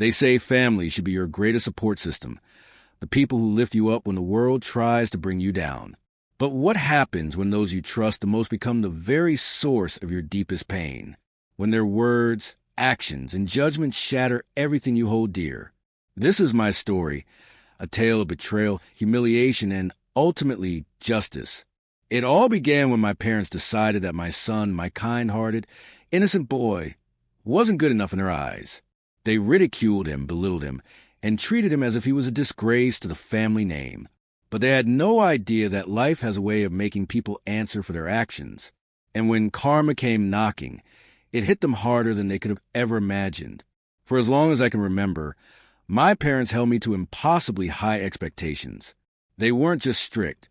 They say family should be your greatest support system, the people who lift you up when the world tries to bring you down. But what happens when those you trust the most become the very source of your deepest pain? When their words, actions, and judgments shatter everything you hold dear? This is my story, a tale of betrayal, humiliation, and ultimately justice. It all began when my parents decided that my son, my kind-hearted, innocent boy, wasn't good enough in their eyes. They ridiculed him, belittled him, and treated him as if he was a disgrace to the family name. But they had no idea that life has a way of making people answer for their actions. And when karma came knocking, it hit them harder than they could have ever imagined. For as long as I can remember, my parents held me to impossibly high expectations. They weren't just strict.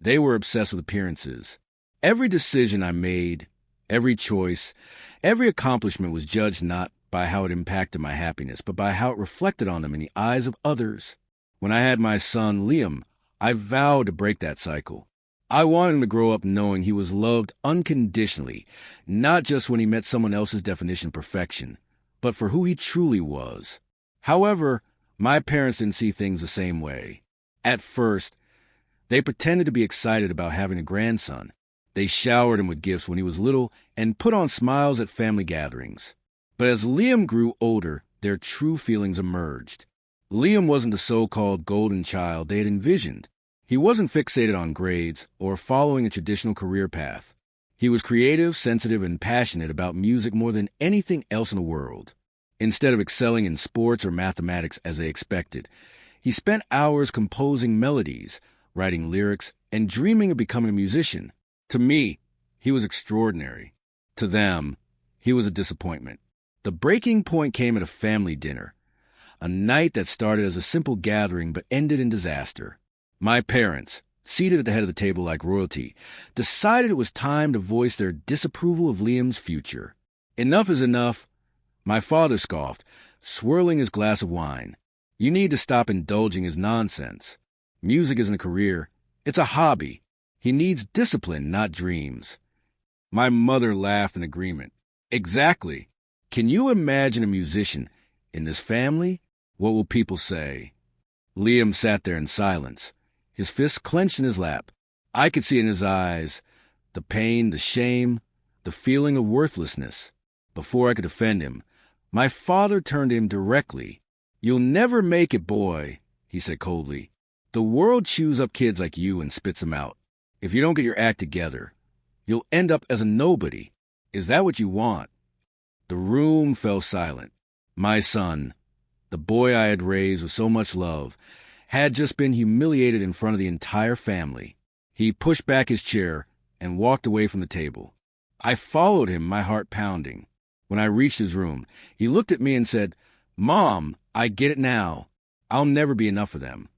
They were obsessed with appearances. Every decision I made, every choice, every accomplishment was judged not by how it impacted my happiness, but by how it reflected on them in the eyes of others. When I had my son, Liam, I vowed to break that cycle. I wanted him to grow up knowing he was loved unconditionally, not just when he met someone else's definition of perfection, but for who he truly was. However, my parents didn't see things the same way. At first, they pretended to be excited about having a grandson. They showered him with gifts when he was little and put on smiles at family gatherings. But as Liam grew older, their true feelings emerged. Liam wasn't the so-called golden child they had envisioned. He wasn't fixated on grades or following a traditional career path. He was creative, sensitive, and passionate about music more than anything else in the world. Instead of excelling in sports or mathematics as they expected, he spent hours composing melodies, writing lyrics, and dreaming of becoming a musician. To me, he was extraordinary. To them, he was a disappointment. The breaking point came at a family dinner, a night that started as a simple gathering but ended in disaster. My parents, seated at the head of the table like royalty, decided it was time to voice their disapproval of Liam's future. Enough is enough, my father scoffed, swirling his glass of wine. You need to stop indulging his nonsense. Music isn't a career, it's a hobby. He needs discipline, not dreams. My mother laughed in agreement. Exactly. Can you imagine a musician in this family? What will people say? Liam sat there in silence, his fists clenched in his lap. I could see in his eyes the pain, the shame, the feeling of worthlessness. Before I could defend him, my father turned to him directly. You'll never make it, boy, he said coldly. The world chews up kids like you and spits them out. If you don't get your act together, you'll end up as a nobody. Is that what you want? The room fell silent. My son, the boy I had raised with so much love, had just been humiliated in front of the entire family. He pushed back his chair and walked away from the table. I followed him, my heart pounding. When I reached his room, he looked at me and said, "Mom, I get it now. I'll never be enough for them."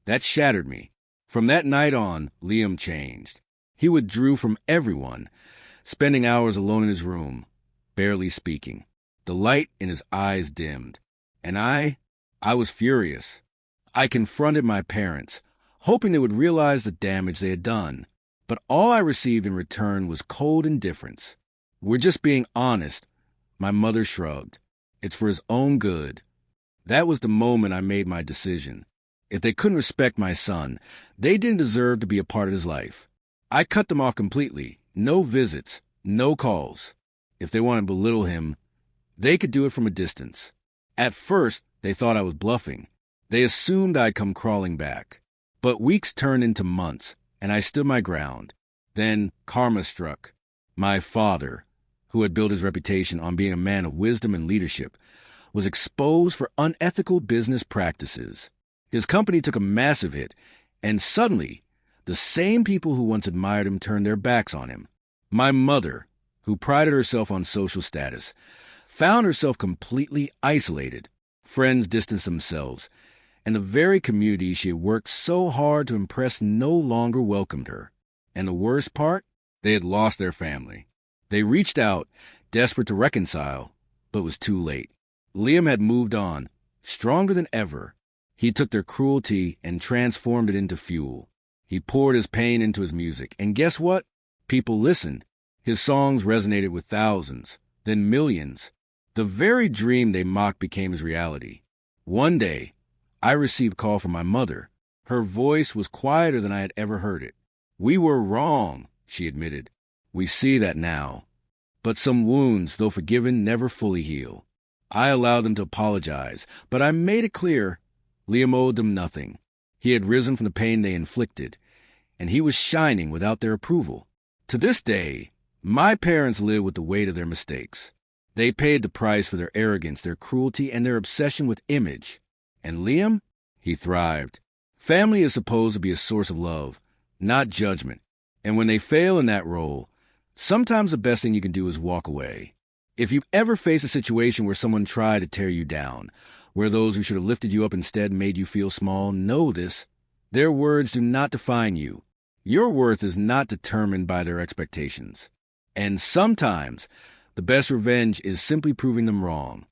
That shattered me. From that night on, Liam changed. He withdrew from everyone, spending hours alone in his room, barely speaking. The light in his eyes dimmed. And I was furious. I confronted my parents, hoping they would realize the damage they had done. But all I received in return was cold indifference. "We're just being honest," my mother shrugged. "It's for his own good." That was the moment I made my decision. If they couldn't respect my son, they didn't deserve to be a part of his life. I cut them off completely. No visits, no calls. If they wanted to belittle him, they could do it from a distance. At first, they thought I was bluffing. They assumed I'd come crawling back. But weeks turned into months, and I stood my ground. Then karma struck. My father, who had built his reputation on being a man of wisdom and leadership, was exposed for unethical business practices. His company took a massive hit, and suddenly, the same people who once admired him turned their backs on him. My mother, who prided herself on social status, found herself completely isolated. Friends distanced themselves, and the very community she had worked so hard to impress no longer welcomed her. And the worst part? They had lost their family. They reached out, desperate to reconcile, but it was too late. Liam had moved on, stronger than ever. He took their cruelty and transformed it into fuel. He poured his pain into his music, and guess what? People listened. His songs resonated with thousands, then millions. The very dream they mocked became his reality. One day, I received a call from my mother. Her voice was quieter than I had ever heard it. "We were wrong," she admitted. "We see that now. But some wounds, though forgiven, never fully heal." I allowed them to apologize, but I made it clear Liam owed them nothing. He had risen from the pain they inflicted, and he was shining without their approval. To this day, my parents live with the weight of their mistakes. They paid the price for their arrogance, their cruelty, and their obsession with image. And Liam? He thrived. Family is supposed to be a source of love, not judgment. And when they fail in that role, sometimes the best thing you can do is walk away. If you've ever faced a situation where someone tried to tear you down, where those who should have lifted you up instead made you feel small, know this. Their words do not define you. Your worth is not determined by their expectations. And sometimes, the best revenge is simply proving them wrong.